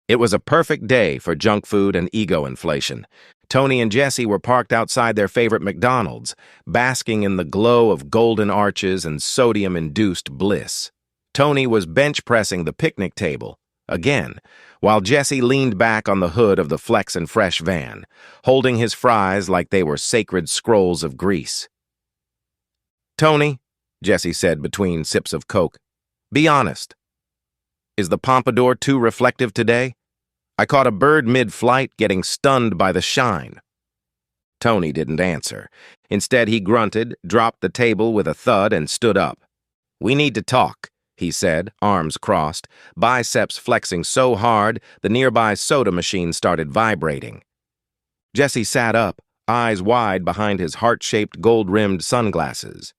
It was a perfect day for junk food and ego inflation. Tony and Jesse were parked outside their favorite McDonald's, basking in the glow of golden arches and sodium-induced bliss. Tony was bench-pressing the picnic table, again, while Jesse leaned back on the hood of the Flex and Fresh van, holding his fries like they were sacred scrolls of grease. "Tony," Jesse said between sips of Coke, "be honest. Is the pompadour too reflective today? I caught a bird mid-flight getting stunned by the shine." Tony didn't answer. Instead, he grunted, dropped the table with a thud, and stood up. "We need to talk," he said, arms crossed, biceps flexing so hard the nearby soda machine started vibrating. Jesse sat up, eyes wide behind his heart-shaped gold-rimmed sunglasses.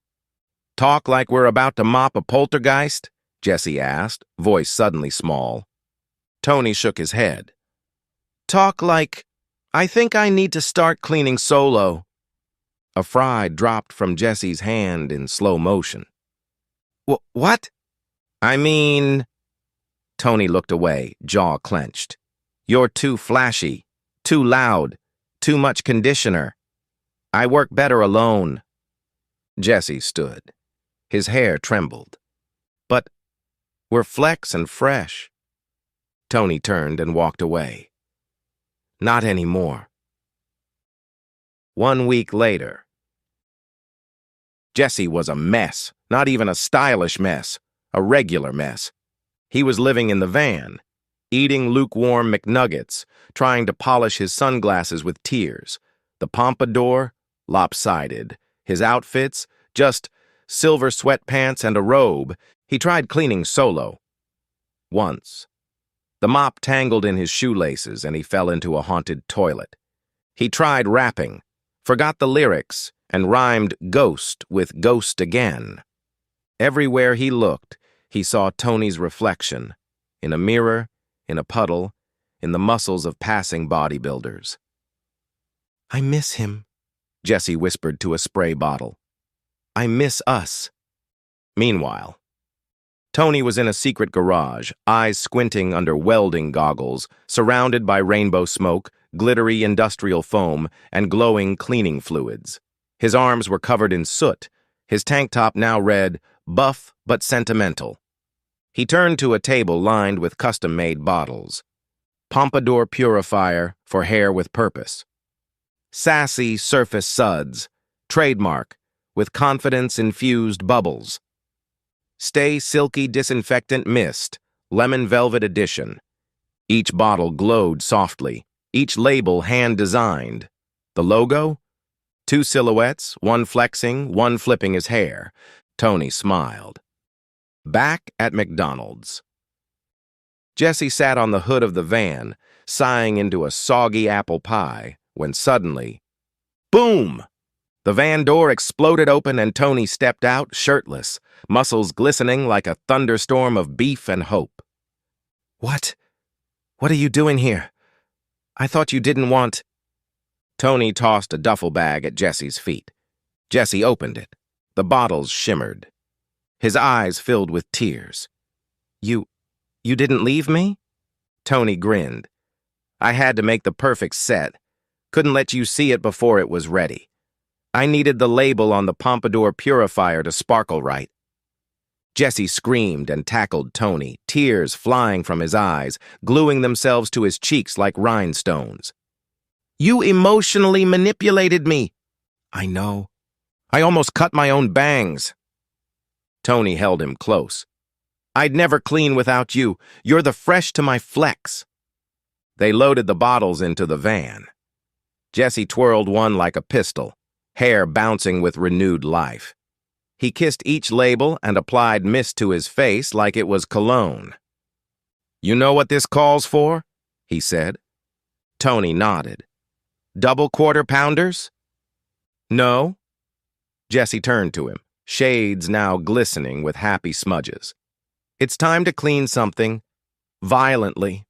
"Talk like we're about to mop a poltergeist?" Jesse asked, voice suddenly small. Tony shook his head. "Talk like, I think I need to start cleaning solo." A fry dropped from Jesse's hand in slow motion. What? I mean..." Tony looked away, jaw clenched. "You're too flashy, too loud, too much conditioner. I work better alone." Jesse stood. His hair trembled. "But we're Flex and Fresh." Tony turned and walked away. "Not anymore." 1 week later. Jesse was a mess, not even a stylish mess, a regular mess. He was living in the van, eating lukewarm McNuggets, trying to polish his sunglasses with tears. The pompadour, lopsided. His outfits, just silver sweatpants and a robe. He tried cleaning solo. Once. The mop tangled in his shoelaces and he fell into a haunted toilet. He tried rapping, forgot the lyrics, and rhymed ghost with ghost again. Everywhere he looked, he saw Tony's reflection, in a mirror, in a puddle, in the muscles of passing bodybuilders. "I miss him," Jesse whispered to a spray bottle. "I miss us." Meanwhile, Tony was in a secret garage, eyes squinting under welding goggles, surrounded by rainbow smoke, glittery industrial foam, and glowing cleaning fluids. His arms were covered in soot. His tank top now read, "Buff but sentimental." He turned to a table lined with custom-made bottles. Pompadour Purifier for hair with purpose. Sassy Surface Suds, trademark, with confidence-infused bubbles. Stay Silky Disinfectant Mist, Lemon Velvet Edition. Each bottle glowed softly, each label hand-designed. The logo? 2 silhouettes, one flexing, one flipping his hair. Tony smiled. Back at McDonald's. Jesse sat on the hood of the van, sighing into a soggy apple pie, when suddenly, boom! The van door exploded open and Tony stepped out, shirtless, muscles glistening like a thunderstorm of beef and hope. What are you doing here? I thought you didn't want..." Tony tossed a duffel bag at Jesse's feet. Jesse opened it. The bottles shimmered. His eyes filled with tears. You didn't leave me?" Tony grinned. "I had to make the perfect set. Couldn't let you see it before it was ready. I needed the label on the Pompadour Purifier to sparkle right." Jesse screamed and tackled Tony, tears flying from his eyes, gluing themselves to his cheeks like rhinestones. "You emotionally manipulated me." "I know. I almost cut my own bangs." Tony held him close. "I'd never clean without you. You're the Fresh to my Flex." They loaded the bottles into the van. Jesse twirled one like a pistol, hair bouncing with renewed life. He kissed each label and applied mist to his face like it was cologne. "You know what this calls for?" he said. Tony nodded. "Double quarter-pounders?" "No." Jesse turned to him, shades now glistening with happy smudges. "It's time to clean something. Violently."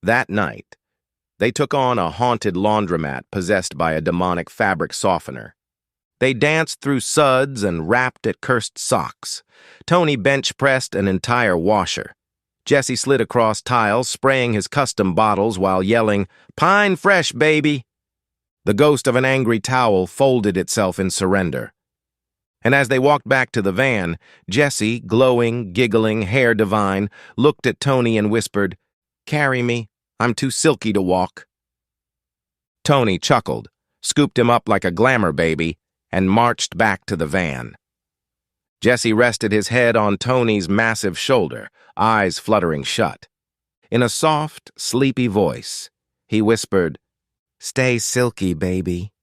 That night, they took on a haunted laundromat possessed by a demonic fabric softener. They danced through suds and rapped at cursed socks. Tony bench-pressed an entire washer. Jesse slid across tiles, spraying his custom bottles while yelling, "Pine fresh, baby!" The ghost of an angry towel folded itself in surrender. And as they walked back to the van, Jesse, glowing, giggling, hair divine, looked at Tony and whispered, "Carry me. I'm too silky to walk." Tony chuckled, scooped him up like a glamour baby, and marched back to the van. Jesse rested his head on Tony's massive shoulder, eyes fluttering shut. In a soft, sleepy voice, he whispered, "Stay silky, baby."